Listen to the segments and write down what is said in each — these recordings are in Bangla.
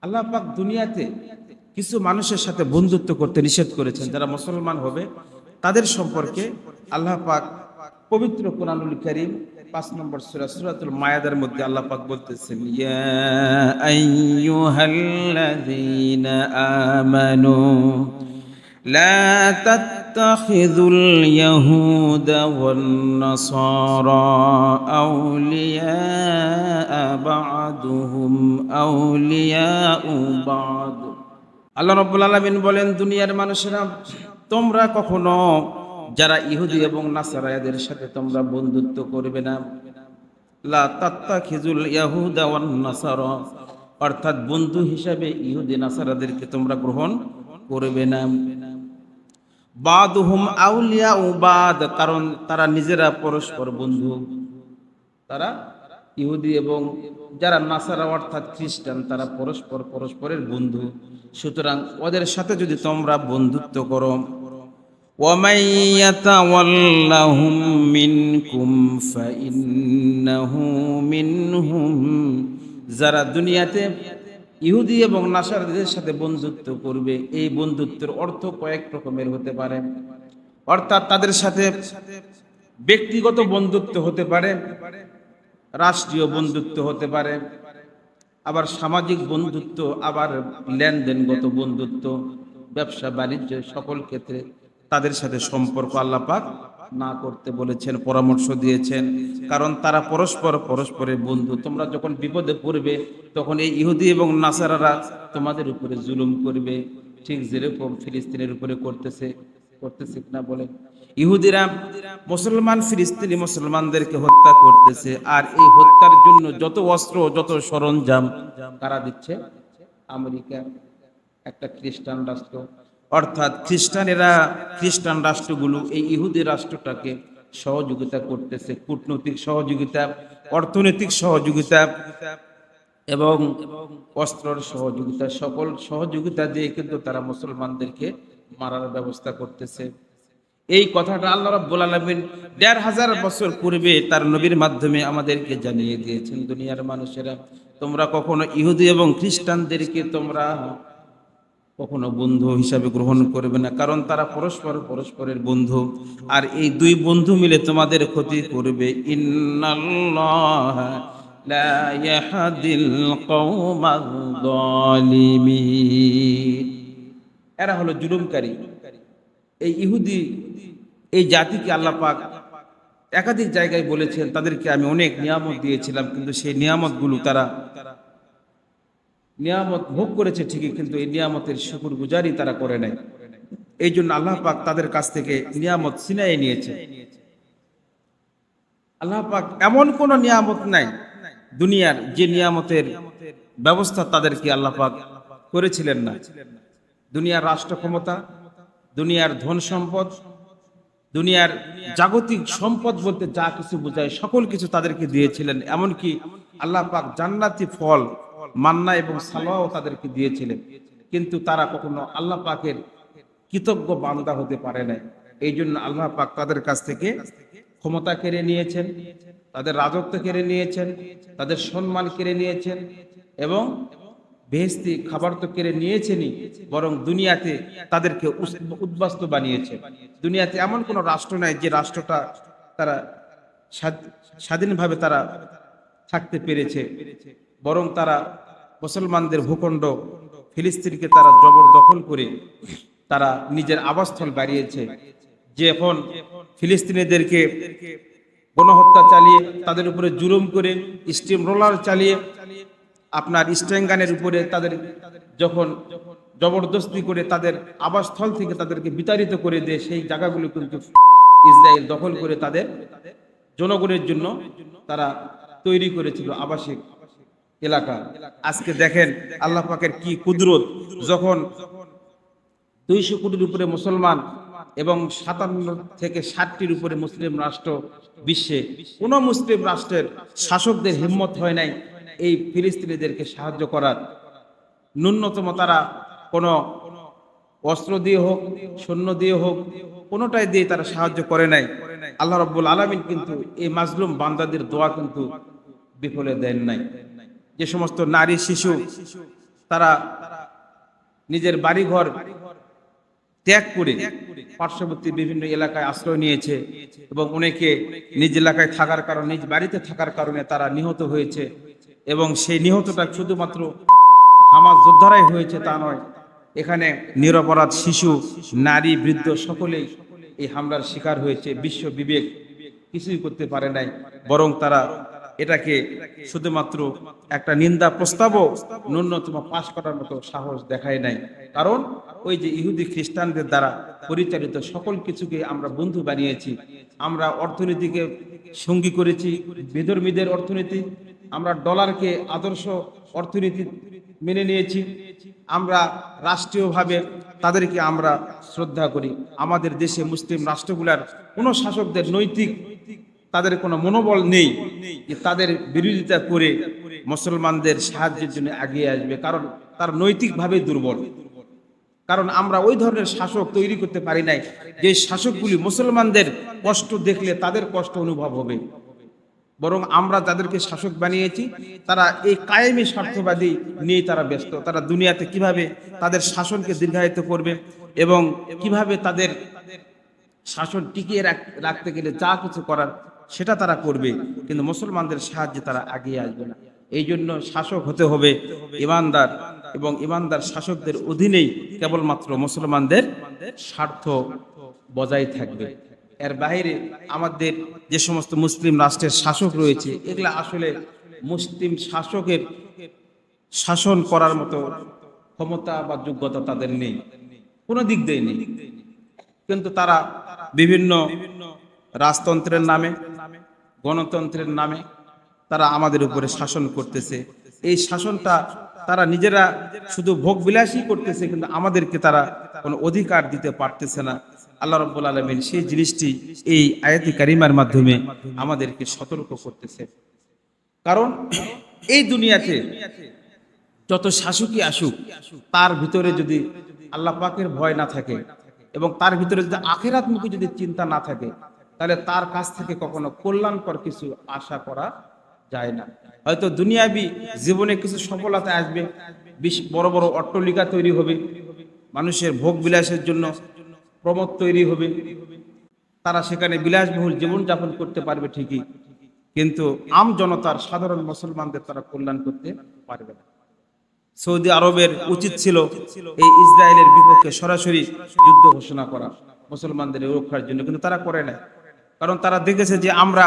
আল্লাহ পাক দুনিয়াতে কিছু মানুষের সাথে বন্ধুত্ব করতে নিষেধ করেছেন, যারা মুসলমান হবে তাদের সম্পর্কে আল্লাহ পাক পবিত্র কোরআনুল কারীম ৫ নম্বর সূরা সূরাতুল মায়েদার মধ্যে আল্লাহ পাক বলতেছেন, ইয়া আইয়ুহাল্লাযীনা আমানু লা তাত্তাখিযুল ইয়াহুদা ওয়ান নাসারা আউলিয়া বা'দুহুম আউলিয়াউ বা'দ। আল্লাহ রাব্বুল আলামিন বলেন, দুনিয়ার মানুষেরা তোমরা কখনো যারা ইহুদি এবং নাসারায়াদের সাথে তোমরা বন্ধুত্ব করবে না। লা তাত্তাখিযুল ইয়াহুদা ওয়ান নাসারা, অর্থাৎ বন্ধু হিসাবে ইহুদি নাসারাদেরকে তোমরা গ্রহণ করবে না। বাদুহুম আউলিয়াউ বাদ, কারণ তারা নিজেরা পরস্পর বন্ধু। তারা ইহুদি এবং যারা নাসারা অর্থাৎ খ্রিস্টান তারা পরস্পর পরস্পরের বন্ধু। সুতরাং ওদের সাথে যদি তোমরা বন্ধুত্ব করো, وَمَن يَتَوَلَّهُم مِّنكُمْ فَإِنَّهُ مِنْهُمْ, যারা দুনিয়াতে ইহুদি এবং নাসারাদের সাথে বন্ধুত্ব করবে, এই বন্ধুত্বের অর্থ কয়েক রকমের হতে পারে। অর্থাৎ তাদের সাথে ব্যক্তিগত বন্ধুত্ব হতে পারে, রাষ্ট্রীয় বন্ধুত্ব হতে পারে, আবার সামাজিক বন্ধুত্ব, আবার লেনদেনগত বন্ধুত্ব, ব্যবসা বাণিজ্য, সকল ক্ষেত্রে তাদের সাথে সম্পর্ক আল্লাহ পাক না করতে বলেছেন, পরামর্শ দিয়েছেন। কারণ তারা পরস্পর পরস্পরের বন্ধু। তোমরা যখন বিপদে পড়বে তখন এই ইহুদি এবং নাসারারা তোমাদের উপরে জুলুম করবে, ঠিক যেরকম ফিলিস্তিনের উপরে করতেছে না বলে। ইহুদিরা মুসলমান ফিলিস্তিনি মুসলমানদেরকে হত্যা করতেছে, আর এই হত্যার জন্য যত অস্ত্র যত সরঞ্জাম কারা দিচ্ছে? আমেরিকা, একটা খ্রিস্টান রাষ্ট্র। অর্থাৎ খ্রিস্টান রাষ্ট্রগুলো এই ইহুদি রাষ্ট্রটাকে সহযোগিতা করতেছে, কূটনৈতিক সহযোগিতা, অর্থনৈতিক সহযোগিতা এবং অস্ত্রের সহযোগিতা, সকল সহযোগিতা দিয়ে কিন্তু তারা মুসলমানদেরকে মারার ব্যবস্থা করতেছে। এই কথাটা আল্লাহ রাব্বুল আলামিন ১৫০০ বছর পূর্বে তার নবীর মাধ্যমে আমাদেরকে জানিয়ে দিয়েছেন, দুনিয়ার মানুষেরা তোমরা কখনো ইহুদি এবং খ্রিস্টানদেরকে তোমরা কখনো বন্ধু হিসাবে গ্রহণ করবে না, কারণ তারা পরস্পর পরস্পরের বন্ধু। আর এই দুই বন্ধু মিলে তোমাদের ক্ষতি করবে। ইন্নাল্লাহা লা ইয়াহদিল কওমাজ যালিমিন, এরা হলো জুলুমকারী। এই ইহুদি এই জাতিকে আল্লাহ পাক একাধিক জায়গায় বলেছেন তাদেরকে আমি অনেক নিয়ামত দিয়েছিলাম, কিন্তু সেই নিয়ামতগুলো তারা নিয়ামত ভোগ করেছে ঠিকই, কিন্তু এই নিয়ামতের শুকরগুজারি তারা করে নাই। এই জন্য আল্লাহ পাক তাদের কাছ থেকে নিয়ামত ছিনিয়ে নিয়েছে। আল্লাহ পাক এমন কোন নিয়ামত নাই দুনিয়ার যে নিয়ামতের ব্যবস্থা তাদেরকে আল্লাহ পাক করেছিলেন না। দুনিয়ার রাষ্ট্র ক্ষমতা, দুনিয়ার ধন সম্পদ, দুনিয়ার জাগতিক সম্পদ বলতে যা কিছু বোঝায় সকল কিছু তাদেরকে দিয়েছিলেন। এমনকি আল্লাহ পাক জান্নাতি ফল মান্না এবং সালওয়াও তাদেরকে দিয়েছিলেন, কিন্তু তারা কখনো আল্লাহ পাকের কৃতজ্ঞ বান্দা হতে পারে নাই। এই জন্য আল্লাহ পাক তাদের কাছ থেকে ক্ষমতা কেড়ে নিয়েছেন, তাদের রাজত্ব কেড়ে নিয়েছেন, তাদের সম্মান কেড়ে নিয়েছেন, এবং বেহেশতি খাবার তো কেড়ে নিয়েছেনই, বরং দুনিয়াতে তাদেরকে উদ্বাস্ত বানিয়েছে। দুনিয়াতে এমন কোন রাষ্ট্র নাই যে রাষ্ট্রটা তারা স্বাধীনভাবে তারা থাকতে পেরেছে, বরং তারা মুসলমানদের ভূখণ্ড ফিলিস্তিনকে তারা জবরদখল করে তারা নিজের আবাসস্থল বাড়িয়েছে। যে এখন ফিলিস্তিনিদেরকে গণহত্যা চালিয়ে, তাদের উপরে জুলুম করে, স্টিম রোলার চালিয়ে, আপনার স্ট্যাঙ্গানের উপরে তাদের যখন জবরদস্তি করে তাদের আবাসস্থল থেকে তাদেরকে বিতাড়িত করে দেয়, সেই জায়গাগুলো কিন্তু ইসরায়েল দখল করে তাদের জনগণের জন্য তারা তৈরি করেছিল আবাসিক এলাকা। আজকে দেখেন আল্লাহ পাকের কি কুদরত, যখন ২০০ কোটির উপরে মুসলমান এবং ৫৭ থেকে ৬০টির উপরে মুসলিম রাষ্ট্র বিশ্বে, কোন মুসলিম রাষ্ট্রের শাসকদের হিম্মত হয় নাই এই ফিলিস্তিনিদেরকে সাহায্য করার। ন্যূনতম তারা কোনো অস্ত্র দিয়ে হোক, সৈন্য দিয়ে হোক, কোনোটাই দিয়ে তারা সাহায্য করে নাই। আল্লাহ রাব্বুল আলামিন কিন্তু এই মাজলুম বান্দাদের দোয়া কিন্তু বিফলে দেন নাই। যে সমস্ত নারী শিশু তারা নিজের বাড়িঘর ত্যাগ করে পার্শ্ববর্তী বিভিন্ন এলাকায় আশ্রয় নিয়েছে এবং অনেকে নিজ এলাকায় থাকার কারণে, নিজ বাড়িতে থাকার কারণে তারা নিহত হয়েছে। এবং সেই নিহতটা শুধুমাত্র হামাস যোদ্ধারাই হয়েছে তা নয়, এখানে নিরপরাধ শিশু, নারী, বৃদ্ধ সকলেই এই হামলার শিকার হয়েছে। বিশ্ব বিবেক কিছুই করতে পারে নাই, বরং তারা এটাকে শুধুমাত্র একটা নিন্দা প্রস্তাবও ন্যূনতম পাশ করার মতো সাহস দেখায় নাই। কারণ ওই যে ইহুদি খ্রিস্টানদের দ্বারা পরিচালিত সকল কিছুকে আমরা বন্ধু বানিয়েছি। আমরা অর্থনীতিকে সঙ্গী করেছি বিধর্মীদের অর্থনীতি, আমরা ডলারকে আদর্শ অর্থনীতি মেনে নিয়েছি, আমরা রাষ্ট্রীয়ভাবে তাদেরকে আমরা শ্রদ্ধা করি। আমাদের দেশে মুসলিম রাষ্ট্রগুলার কোনো শাসকদের নৈতিক তাদের কোনো মনোবল নেই যে তাদের বিরোধিতা করে মুসলমানদের সাহায্যের জন্য এগিয়ে আসবে, কারণ তার নৈতিকভাবে দুর্বল। কারণ আমরা ওই ধরনের শাসক তৈরি করতে পারি নাই যে শাসকগুলি মুসলমানদের কষ্ট দেখলে তাদের কষ্ট অনুভব হবে, বরং আমরা যাদেরকে শাসক বানিয়েছি তারা এই কায়েমি স্বার্থবাদী নিয়ে তারা ব্যস্ত। তারা দুনিয়াতে কিভাবে তাদের শাসনকে দীর্ঘায়িত করবে এবং কিভাবে তাদের শাসন টিকিয়ে রাখতে গেলে যা কিছু করার সেটা তারা করবে, কিন্তু মুসলমানদের সাহায্যে তারা এগিয়ে আসবে না। এই জন্য শাসক হতে হবে ইমানদার, এবং ইমানদার শাসকদের অধীনেই কেবলমাত্র মুসলমানদের স্বার্থ বজায় থাকবে। এর বাইরে আমাদের যে সমস্ত মুসলিম রাষ্ট্রের শাসক রয়েছে এগুলা আসলে মুসলিম শাসকের শাসন করার মতো ক্ষমতা বা যোগ্যতা তাদের নেই, কোনো দিক দিয়ে নেই। কিন্তু তারা বিভিন্ন রাজতন্ত্রের নামে, গণতন্ত্রের নামে তারা আমাদের উপরে শাসন করতেছে। এই শাসনটা তারা নিজেরা শুধু ভোগ বিলাসী করতেছে, কিন্তু আমাদেরকে তারা কোনো অধিকার দিতে পারতেছে না। আল্লাহ রাব্বুল আলামিন সেই জিনিসটি এই আয়াতি কারিমার মাধ্যমে আমাদেরকে সতর্ক করতেছে। কারণ এই দুনিয়াতে যত শাসকই আসুক, তার ভিতরে যদি আল্লাহ পাকের ভয় না থাকে এবং তার ভিতরে যদি আখিরাতমুখী যদি চিন্তা না থাকে, তাহলে তার কাছ থেকে কখনো কল্যাণকর কিছু আশা করা যায় না। হয়তো দুনিয়াবি জীবনে কিছু সফলতা আসবে, বড় বড় অট্টালিকা তৈরি হবে, মানুষের ভোগ বিলাসের জন্য প্রমোদ তৈরি হবে, তারা সেখানে বিলাসবহুল জীবনযাপন করতে পারবে ঠিকই, কিন্তু আম জনতার, সাধারণ মুসলমানদের তারা কল্যাণ করতে পারবে না। সৌদি আরবের উচিত ছিল এই ইসরায়েলের বিপক্ষে সরাসরি যুদ্ধ ঘোষণা করা মুসলমানদের রক্ষার জন্য, কিন্তু তারা করে না। কারণ তারা দেখেছে যে আমরা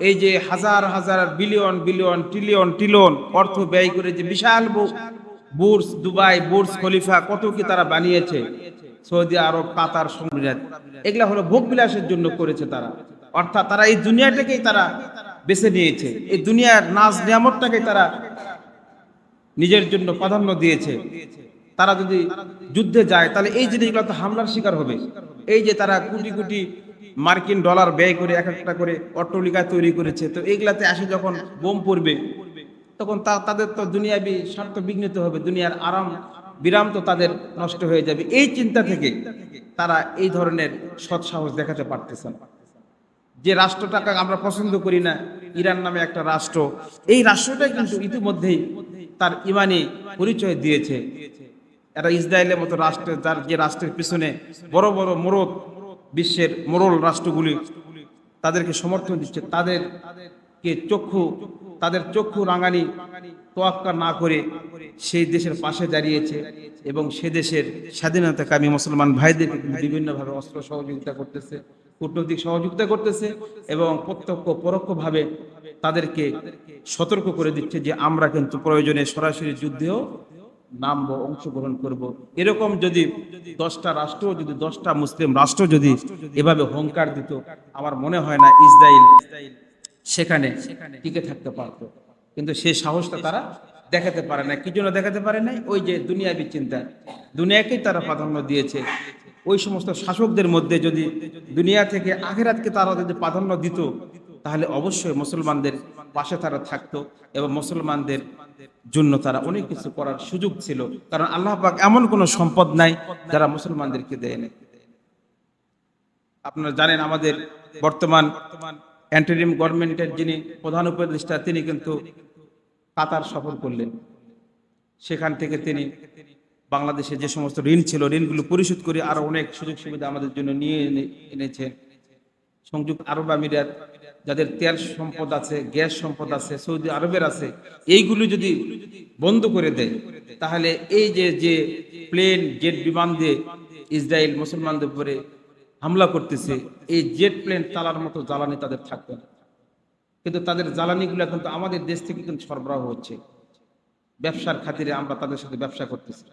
এই যে হাজার হাজার বিলিয়ন বিলিয়ন ট্রিলিয়ন ট্রিলিয়ন অর্থ ব্যয় করে যে বিশাল বুর্জ, দুবাই বুর্জ খলিফা কত কি তারা বানিয়েছে, সৌদি আরব, কাতার, সমুদ্র, এগুলা হলো ভোগ বিলাসের জন্য করেছে তারা। অর্থাৎ তারা এই দুনিয়াটাকেই তারা বেছে নিয়েছে, এই দুনিয়ার নাজ নিয়ামতটাকে তারা নিজের জন্য প্রাধান্য দিয়েছে। তারা যদি যুদ্ধে যায় তাহলে এই জিনিসগুলো তো হামলার শিকার হবে। এই যে তারা কোটি কোটি মার্কিন ডলার ব্যয় করে এক একটা করে অট্টালিকা তৈরি করেছে, তো এইগুলাতে আসে যখন বোম পড়বে তখন তাদের তো দুনিয়াবি স্বার্থ বিঘ্নিত হবে, দুনিয়ার আরাম বিরাম তো তাদের নষ্ট হয়ে যাবে। এই চিন্তা থেকে তারা এই ধরনের সৎসাহস দেখাতে পারতেছে না। যে রাষ্ট্রটাকে আমরা পছন্দ করি না, ইরান নামে একটা রাষ্ট্র, এই রাষ্ট্রটাই কিন্তু ইতিমধ্যেই তার ইমানি পরিচয় দিয়েছে। এরা ইসরায়েলের মতো রাষ্ট্রের, যার যে রাষ্ট্রের পিছনে বড় বড় মোড়ল, বিশ্বের মোড়ল রাষ্ট্রগুলি তাদেরকে সমর্থন দিচ্ছে, তাদের চক্ষু রাঙানি তোয়াক্কা না করে সেই দেশের পাশে দাঁড়িয়েছে এবং সে দেশের স্বাধীনতাকামী মুসলমান ভাইদেরকে বিভিন্নভাবে অস্ত্র সহযোগিতা করতেছে, কূটনৈতিক সহযোগিতা করতেছে এবং প্রত্যক্ষ পরোক্ষভাবে তাদেরকে সতর্ক করে দিচ্ছে যে আমরা কিন্তু প্রয়োজনে সরাসরি যুদ্ধেও নামবো, অংশগ্রহণ করব। এরকম যদি 10টা রাষ্ট্র, যদি 10টা মুসলিম রাষ্ট্র যদি এভাবে হুঙ্কার দিত, আমার মনে হয় না ইসরায়েল সেখানে টিকে থাকতে পারত। কিন্তু সেই সাহসটা তারা দেখাতে পারে না। কি জন্য দেখাতে পারে না? ওই যে দুনিয়াবি চিন্তা, দুনিয়াকেই তারা প্রাধান্য দিয়েছে। ওই সমস্ত শাসকদের মধ্যে যদি দুনিয়া থেকে আখিরাতকে তারা যদি প্রাধান্য দিত, তাহলে অবশ্যই মুসলমানদের পাশে তারা থাকতো এবং মুসলমানদের জন্য তারা অনেক কিছু করার সুযোগ ছিল। কারণ আল্লাহ পাক এমন কোন সম্পদ নাই যারা মুসলমানদেরকে দেয় না। আপনারা জানেন আমাদের বর্তমান ইন্টারিম গভর্নমেন্টের যিনি প্রধান উপদেষ্টা, তিনি কিন্তু কাতার সফর করলেন। সেখান থেকে তিনি বাংলাদেশে যে সমস্ত ঋণ ছিল ঋণগুলো পরিশোধ করে আরো অনেক সুযোগ সুবিধা আমাদের জন্য নিয়ে এনেছেন। সংযুক্ত আরব আমিরাত, যাদের তেল সম্পদ আছে, গ্যাস সম্পদ আছে, সৌদি আরবের আছে, এইগুলো যদি বন্ধ করে দেয়, তাহলে এই যে যে প্লেন জেট বিমান দিয়ে ইসরায়েল মুসলমানদের উপরে হামলা করতেছে, এই জেট প্লেন চালার মতো জ্বালানি তাদের থাকবে না। কিন্তু তাদের জ্বালানিগুলো কিন্তু আমাদের দেশ থেকে কিন্তু সরবরাহ হচ্ছে, ব্যবসার খাতিরে আমরা তাদের সাথে ব্যবসা করতেছি।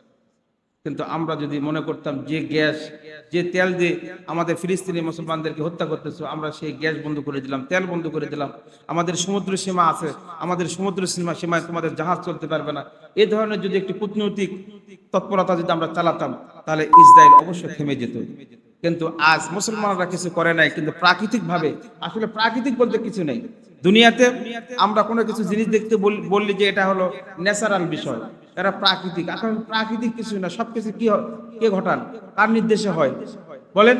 কিন্তু আমরা যদি মনে করতাম যে গ্যাস, যে তেল দিয়ে আমাদের ফিলিস্তিনি মুসলমানদেরকে হত্যা করতেছো, আমরা সেই গ্যাস বন্ধ করে দিলাম, তেল বন্ধ করে দিলাম, আমাদের সমুদ্র সীমা আছে, আমাদের সমুদ্র সীমায় তোমাদের জাহাজ চলতে পারবে না, এই ধরনের যদি একটি কূটনৈতিক তৎপরতা যদি আমরা চালাতাম, তাহলে ইসরায়েল অবশ্যই থেমে যেত। কিন্তু আজ মুসলমানরা কিছু করে নাই, কিন্তু প্রাকৃতিক ভাবে, আসলে প্রাকৃতিক বলতে কিছু নেই দুনিয়াতে। আমরা কোনো কিছু জিনিস দেখতে বললি যে এটা হলো ন্যাচারাল বিষয়, এরা প্রাকৃতিক, এখন প্রাকৃতিক কিছু না, সবকিছু কে ঘটান, কার নির্দেশে হয় বলেন?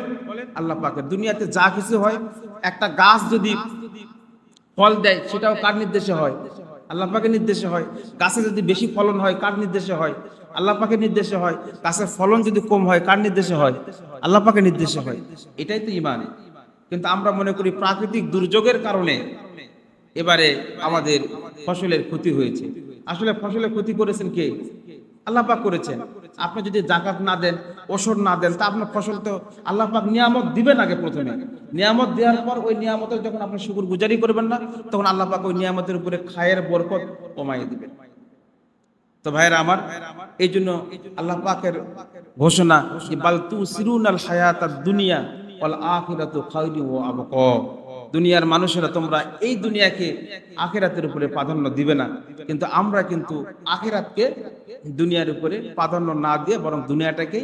আল্লাহ পাকের। দুনিয়াতে যা কিছু হয়, একটা গাছ যদি ফল দেয় সেটাও কার নির্দেশে হয়? আল্লাহ পাকের নির্দেশে হয়। গাছে যদি বেশি ফলন হয় কার নির্দেশে হয়? আল্লাহ পাকের নির্দেশে হয়। গাছের ফলন যদি কম হয় কার নির্দেশে হয়? আল্লাহ পাকের নির্দেশে হয়। এটাই তো ঈমান। কিন্তু আমরা মনে করি প্রাকৃতিক দুর্যোগের কারণে এবারে আমাদের ফসলের ক্ষতি হয়েছে। আসলে ফসলের ক্ষতি করেছেন কে? আল্লাহ পাক করেছেন। আপনি যদি যাকাত না দেন, ওষুধ না দেন, তা আপনার ফসল তো আল্লাহ পাক নিয়ামত দিবেন আগে প্রথমে। নিয়ামত দেওয়ার পর ওই নিয়ামতের যখন আপনি শুকর গুজারি করবেন না, তখন আল্লাহ পাক ওই নিয়ামতের উপরে খায়ের বরকত কমাই দিবেন। তো ভাইরা আমার, এই জন্য আল্লাহ পাকের ঘোষণা যে বাল তুসিরুনাল হায়াতাদ দুনিয়া ওয়াল আখিরাতু খায়রুন ওয়া আবকা। দুনিয়ার মানুষেরা তোমরা এই দুনিয়াকে আখিরাতের উপরে প্রাধান্য দিবে না, কিন্তু আমরা কিন্তু আখিরাতকে দুনিয়ার উপরে প্রাধান্য না দিয়ে বরং দুনিয়াটাকে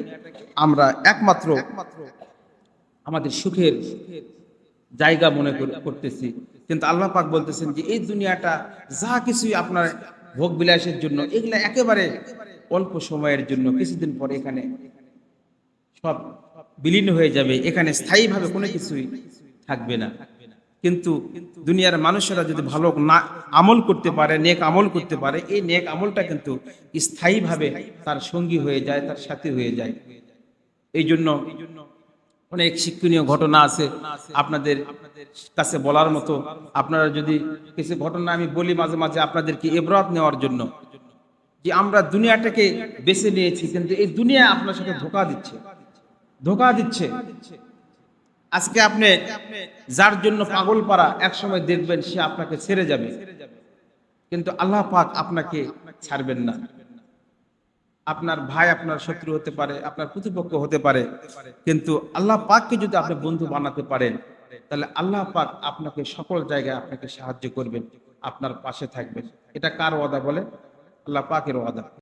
আমরা একমাত্র আমাদের সুখের জায়গা মনে করতেছি। কিন্তু আল্লাহ পাক বলতেছেন যে এই দুনিয়াটা যা কিছুই আপনার ভোগ বিলাসের জন্য, এগুলা একেবারে অল্প সময়ের জন্য, কিছুদিন পরে এখানে সব বিলীন হয়ে যাবে, এখানে স্থায়ীভাবে কোনো কিছুই থাকবে না। কিন্তু দুনিয়ার মানুষেরা যদি ভালো না আমল করতে পারে, নেক আমল করতে পারে, এই নেক আমলটা কিন্তু স্থায়ীভাবে তার সঙ্গী হয়ে যায়, তার সাথী হয়ে যায়। এই জন্য অনেক শিক্ষণীয় ঘটনা আছে আপনাদের কাছে বলার মতো। আপনারা যদি কিছু ঘটনা আমি বলি মাঝে মাঝে আপনাদেরকে ইবরাত নেওয়ার জন্য, যে আমরা দুনিয়াটাকে বেছে নিয়েছি, কিন্তু এই দুনিয়া আপনার সাথে ধোঁকা দিচ্ছে। আজকে আপনি যার জন্য পাগল পারা, এক সময় দেখবেন সে আপনাকে ছেড়ে যাবে, কিন্তু আল্লাহ পাক আপনাকে ছাড়বেন না। আপনার ভাই আপনার শত্রু হতে পারে, আপনার প্রতিপক্ষ হতে পারে, কিন্তু আল্লাহ পাককে যদি আপনি বন্ধু বানাতে পারেন, তাহলে আল্লাহ পাক আপনাকে সকল জায়গায় আপনাকে সাহায্য করবেন, আপনার পাশে থাকবেন। এটা কার ওয়াদা বলে? আল্লাহ পাকের ওয়াদা।